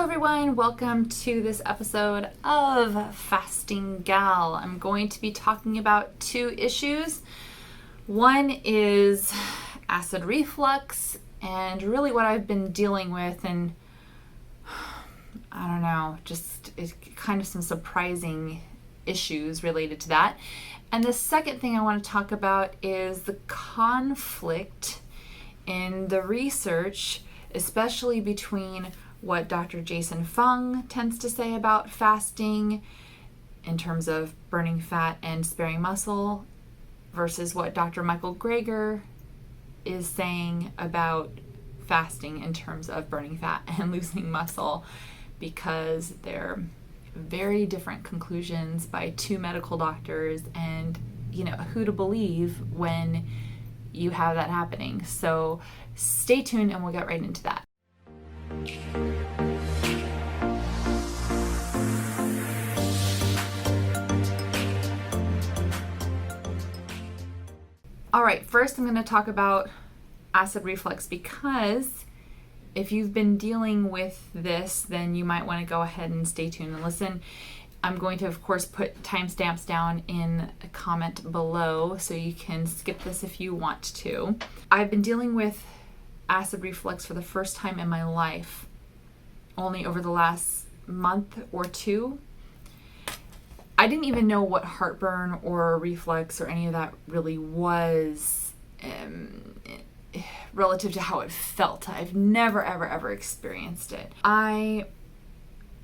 Hello everyone, welcome to this episode of Fasting Gal. I'm going to be talking about two issues. One is acid reflux and really what I've been dealing with, and I don't know, just kind of some surprising issues related to that. And the second thing I want to talk about is the conflict in the research, especially between what Dr. Jason Fung tends to say about fasting in terms of burning fat and sparing muscle versus what Dr. Michael Greger is saying about fasting in terms of burning fat and losing muscle, because they're very different conclusions by two medical doctors, and who to believe when you have that happening. So stay tuned and we'll get right into that. All right, first I'm going to talk about acid reflux, because if you've been dealing with this, then you might want to go ahead and stay tuned and listen. I'm going to, of course, put timestamps down in a comment below, so you can skip this if you want to. I've been dealing with acid reflux for the first time in my life only over the last month or two. I didn't even know what heartburn or reflux or any of that really was relative to how it felt. I've never, ever experienced it. I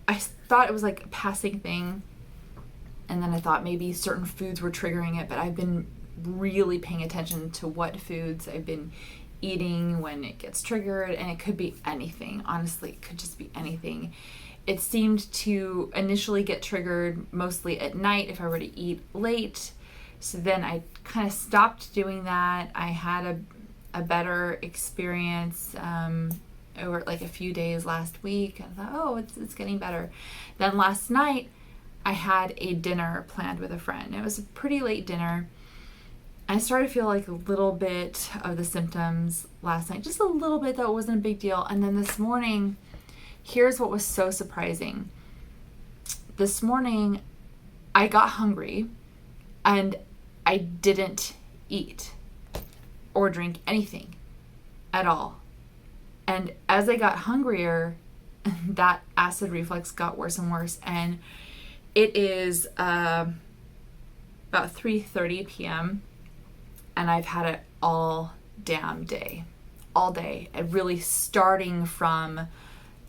thought it was like a passing thing, and then I thought maybe certain foods were triggering it, but I've been really paying attention to what foods I've been eating when it gets triggered, and it could be anything. Honestly, it could just be anything. It seemed to initially get triggered mostly at night if I were to eat late. So then I kind of stopped doing that. I had a better experience over like a few days last week. I thought, oh, it's getting better. Then last night I had a dinner planned with a friend. It was a pretty late dinner. I started to feel like a little bit of the symptoms last night, just a little bit, though it wasn't a big deal. And then this morning, here's what was so surprising. This morning, I got hungry and I didn't eat or drink anything at all. And as I got hungrier, that acid reflux got worse and worse. And it is about 3:30 p.m. and I've had it all damn day. All day. And really starting from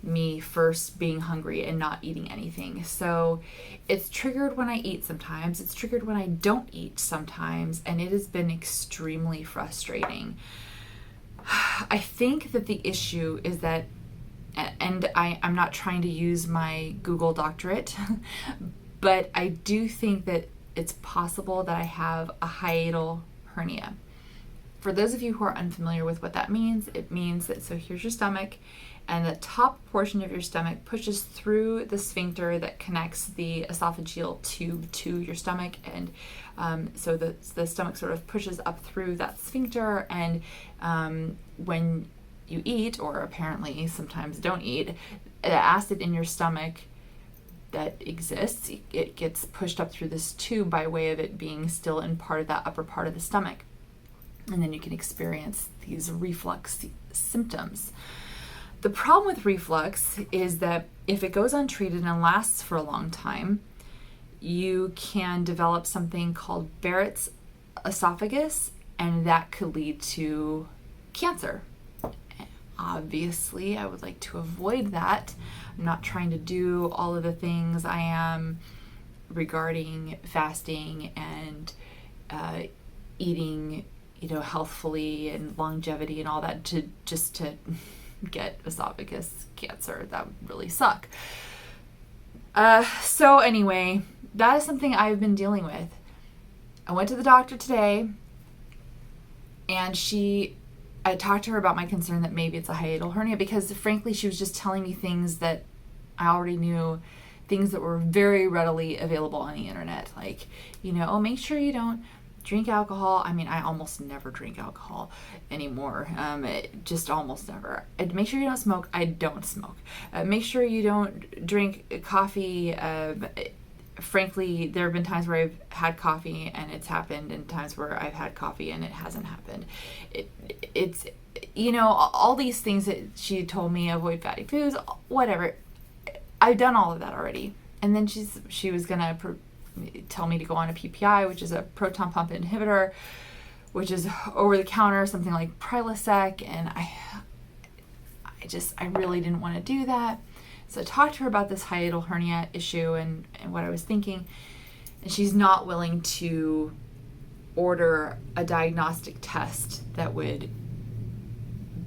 me first being hungry and not eating anything. So it's triggered when I eat sometimes. It's triggered when I don't eat sometimes. And it has been extremely frustrating. I think that the issue is that, and I'm not trying to use my Google doctorate, but I do think that it's possible that I have a hiatal hernia. For those of you who are unfamiliar with what that means, it means that, so here's your stomach, and the top portion of your stomach pushes through the sphincter that connects the esophageal tube to your stomach, and so the stomach sort of pushes up through that sphincter, and when you eat, or apparently sometimes don't eat, the acid in your stomach that exists, it gets pushed up through this tube by way of it being still in part of that upper part of the stomach. And then you can experience these reflux symptoms. The problem with reflux is that if it goes untreated and lasts for a long time, you can develop something called Barrett's esophagus, and that could lead to cancer. Obviously, I would like to avoid that. I'm not trying to do all of the things I am regarding fasting and eating, healthfully and longevity and all that to get esophagus cancer. That would really suck. So anyway, that is something I've been dealing with. I went to the doctor today, and I talked to her about my concern that maybe it's a hiatal hernia, because frankly, she was just telling me things that I already knew, things that were very readily available on the internet. Like, make sure you don't drink alcohol. I mean, I almost never drink alcohol anymore. Just almost never. Make sure you don't smoke. I don't smoke. Make sure you don't drink coffee. Frankly, there have been times where I've had coffee and it's happened, and times where I've had coffee and it hasn't happened. It's, all these things that she told me, avoid fatty foods, whatever. I've done all of that already. And then she was going to tell me to go on a PPI, which is a proton pump inhibitor, which is over the counter, something like Prilosec. And I really didn't want to do that. So I talked to her about this hiatal hernia issue and what I was thinking. And she's not willing to order a diagnostic test that would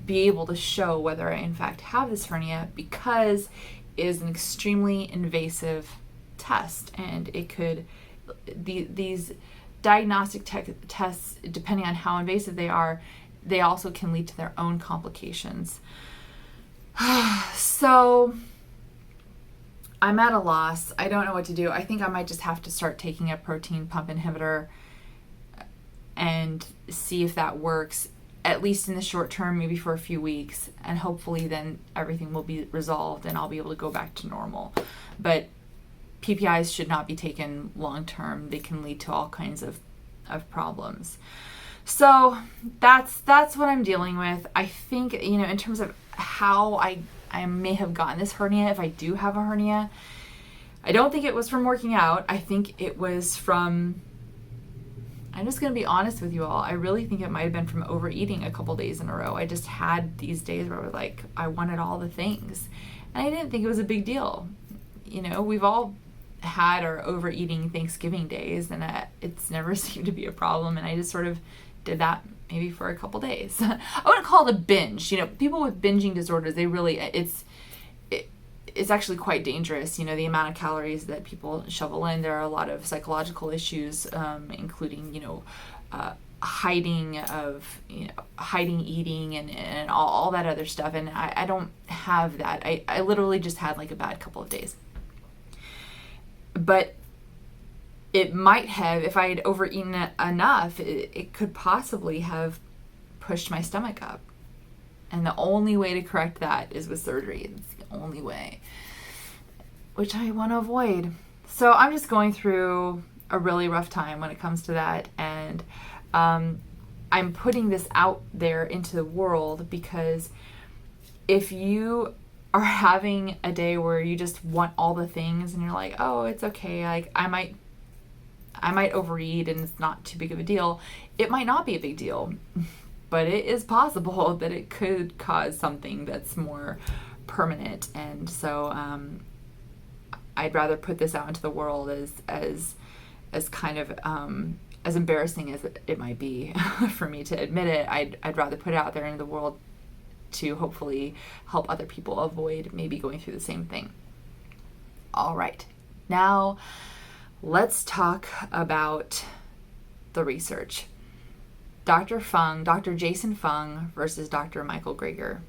be able to show whether I in fact have this hernia, because it is an extremely invasive test, and it could, these diagnostic tests, depending on how invasive they are, they also can lead to their own complications. So I'm at a loss. I don't know what to do. I think I might just have to start taking a proton pump inhibitor and see if that works, at least in the short term, maybe for a few weeks, and hopefully then everything will be resolved and I'll be able to go back to normal. But PPIs should not be taken long term. They can lead to all kinds of problems. So that's what I'm dealing with. I think, in terms of how I may have gotten this hernia, if I do have a hernia, I don't think it was from working out. I think it was from, I'm just going to be honest with you all, I really think it might have been from overeating a couple days in a row. I just had these days where I was like, I wanted all the things. And I didn't think it was a big deal. We've all had our overeating Thanksgiving days, and it's never seemed to be a problem. And I just sort of did that maybe for a couple days. I wouldn't call it a binge. People with binging disorders, they really, it's actually quite dangerous. The amount of calories that people shovel in. There are a lot of psychological issues, including, hiding eating and all that other stuff. And I don't have that. I literally just had like a bad couple of days. But it might have, if I had overeaten enough, it could possibly have pushed my stomach up. And the only way to correct that is with surgery. It's the only way, which I want to avoid. So I'm just going through a really rough time when it comes to that. And I'm putting this out there into the world, because if you are having a day where you just want all the things and you're like, oh, it's okay, like I might overeat and it's not too big of a deal, it might not be a big deal, but it is possible that it could cause something that's more permanent. And so I'd rather put this out into the world as kind of as embarrassing as it might be for me to admit it. I'd rather put it out there into the world to hopefully help other people avoid maybe going through the same thing. All right, now let's talk about the research. Dr. Jason Fung versus Dr. Michael Greger.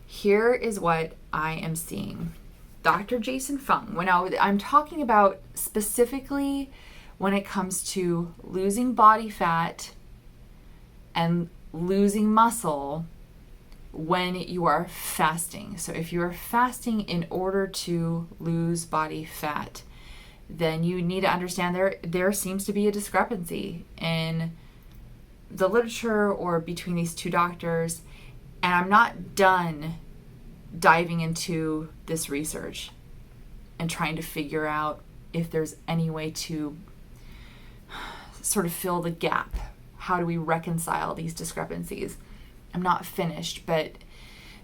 Here is what I am seeing. Dr. Jason Fung, when I'm talking about specifically when it comes to losing body fat and losing muscle when you are fasting. So if you are fasting in order to lose body fat, then you need to understand there seems to be a discrepancy in the literature or between these two doctors. And I'm not done diving into this research and trying to figure out if there's any way to sort of fill the gap. How do we reconcile these discrepancies? I'm not finished, but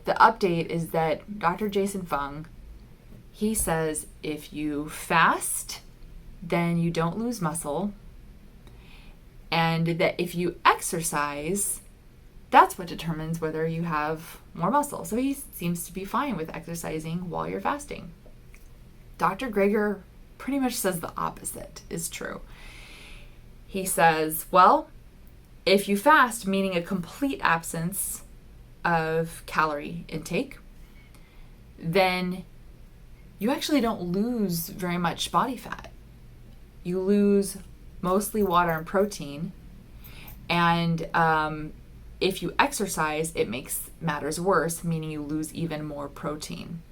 the update is that Dr. Jason Fung, he says if you fast, then you don't lose muscle, and that if you exercise, that's what determines whether you have more muscle. So he seems to be fine with exercising while you're fasting. Dr. Greger pretty much says the opposite is true. He says, well, if you fast, meaning a complete absence of calorie intake, then you actually don't lose very much body fat. You lose mostly water and protein. And if you exercise, it makes matters worse, meaning you lose even more protein.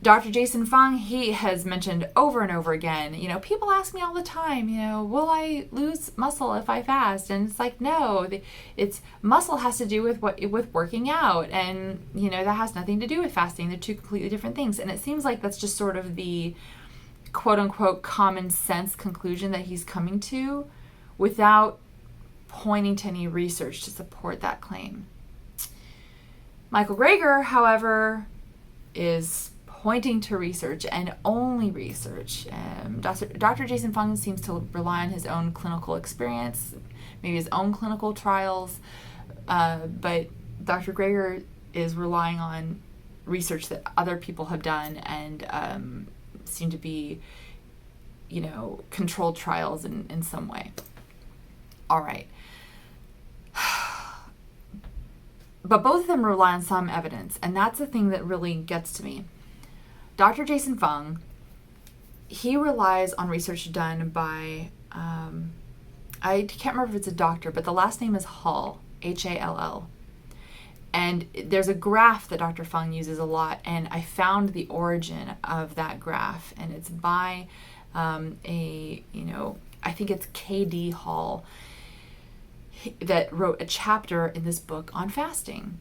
Dr. Jason Fung, he has mentioned over and over again, people ask me all the time, will I lose muscle if I fast? And it's like, no, it's muscle has to do with working out. And, that has nothing to do with fasting. They're two completely different things. And it seems like that's just sort of the quote unquote common sense conclusion that he's coming to without pointing to any research to support that claim. Michael Greger, however, is pointing to research and only research. Dr. Jason Fung seems to rely on his own clinical experience, maybe his own clinical trials, but Dr. Greger is relying on research that other people have done and seem to be, controlled trials in some way. All right. But both of them rely on some evidence, and that's the thing that really gets to me. Dr. Jason Fung, he relies on research done by, I can't remember if it's a doctor, but the last name is Hall, Hall. And there's a graph that Dr. Fung uses a lot, and I found the origin of that graph, and it's by I think it's K.D. Hall, that wrote a chapter in this book on fasting.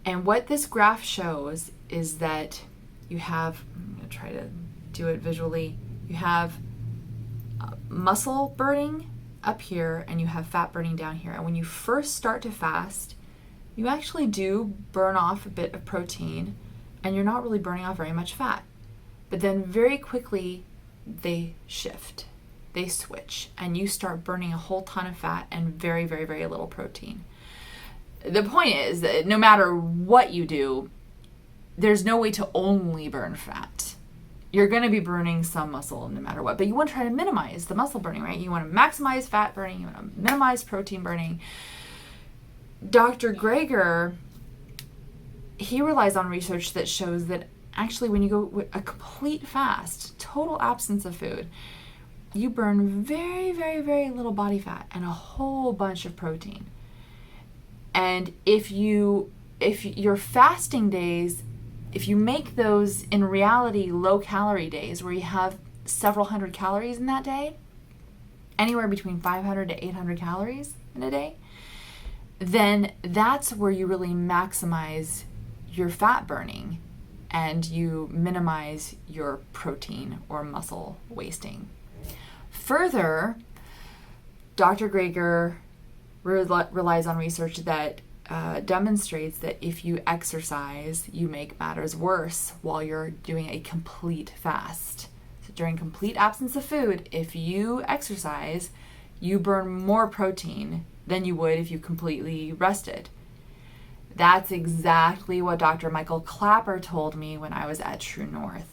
And what this graph shows is that you have, I'm going to try to do it visually, you have muscle burning up here and you have fat burning down here. And when you first start to fast, you actually do burn off a bit of protein and you're not really burning off very much fat. But then very quickly they shift, they switch, and you start burning a whole ton of fat and very, very, very little protein. The point is that no matter what you do, there's no way to only burn fat. You're going to be burning some muscle no matter what, but you want to try to minimize the muscle burning, right? You want to maximize fat burning, you want to minimize protein burning. Dr. Greger, he relies on research that shows that actually when you go with a complete fast, total absence of food, you burn very, very, very little body fat and a whole bunch of protein. And if your fasting days, if you make those in reality low calorie days where you have several hundred calories in that day, anywhere between 500 to 800 calories in a day, then that's where you really maximize your fat burning and you minimize your protein or muscle wasting. Further, Dr. Greger relies on research that demonstrates that if you exercise, you make matters worse while you're doing a complete fast. So during complete absence of food, if you exercise, you burn more protein than you would if you completely rested. That's exactly what Dr. Michael Clapper told me when I was at True North.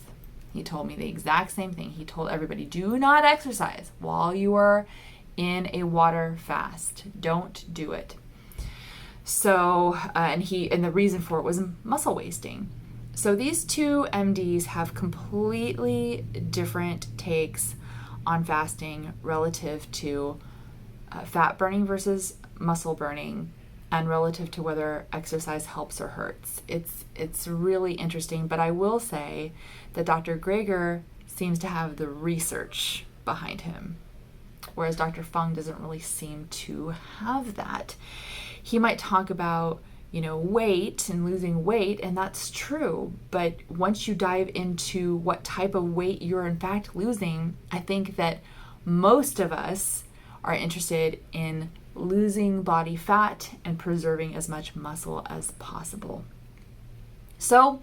He told me the exact same thing. He told everybody, do not exercise while you are in a water fast. Don't do it. So, and the reason for it was muscle wasting. So these two MDs have completely different takes on fasting relative to fat burning versus muscle burning, and relative to whether exercise helps or hurts. It's really interesting, but I will say that Dr. Greger seems to have the research behind him, whereas Dr. Fung doesn't really seem to have that. He might talk about, weight and losing weight, and that's true, but once you dive into what type of weight you're in fact losing, I think that most of us are interested in losing body fat and preserving as much muscle as possible. So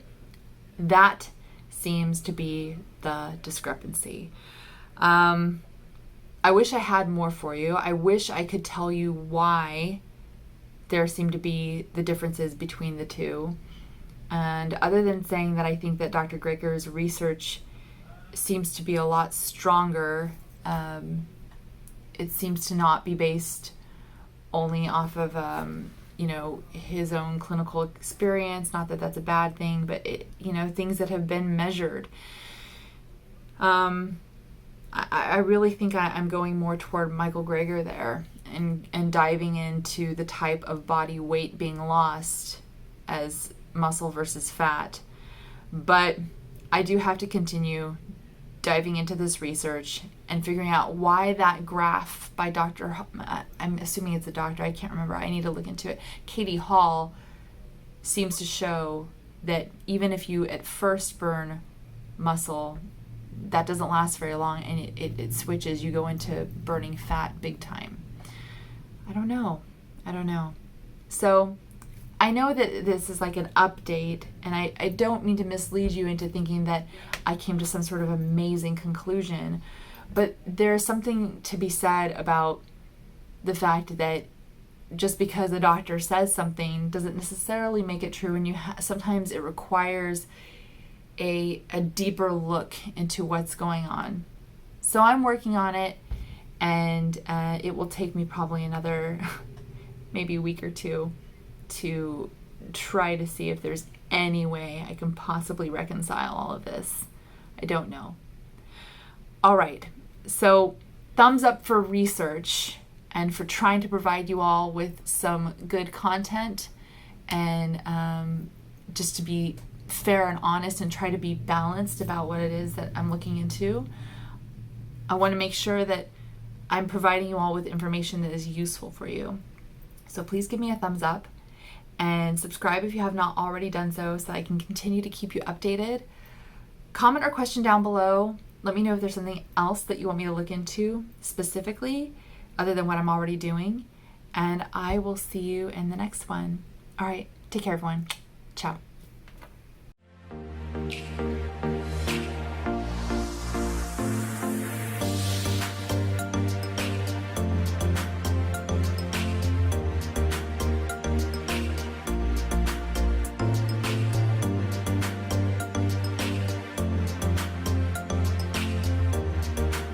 that seems to be the discrepancy. I wish I had more for you. I wish I could tell you why there seem to be the differences between the two. And other than saying that I think that Dr. Greger's research seems to be a lot stronger, it seems to not be based only off of, his own clinical experience. Not that that's a bad thing, but things that have been measured. I I really think I'm going more toward Michael Greger there, and diving into the type of body weight being lost as muscle versus fat. But I do have to continue diving into this research and figuring out why that graph by I'm assuming it's a doctor, I can't remember, I need to look into it, Katie Hall, seems to show that even if you at first burn muscle, that doesn't last very long, and it switches. You go into burning fat big time. I don't know. So I know that this is like an update, and I don't mean to mislead you into thinking that I came to some sort of amazing conclusion, but there's something to be said about the fact that just because a doctor says something doesn't necessarily make it true, and sometimes it requires a deeper look into what's going on. So I'm working on it, and it will take me probably another maybe a week or two to try to see if there's any way I can possibly reconcile all of this. I don't know. All right, so thumbs up for research and for trying to provide you all with some good content, and just to be fair and honest and try to be balanced about what it is that I'm looking into. I want to make sure that I'm providing you all with information that is useful for you. So please give me a thumbs up and subscribe if you have not already done so that I can continue to keep you updated. Comment or question down below. Let me know if there's something else that you want me to look into specifically other than what I'm already doing. And I will see you in the next one. All right, take care everyone. Ciao.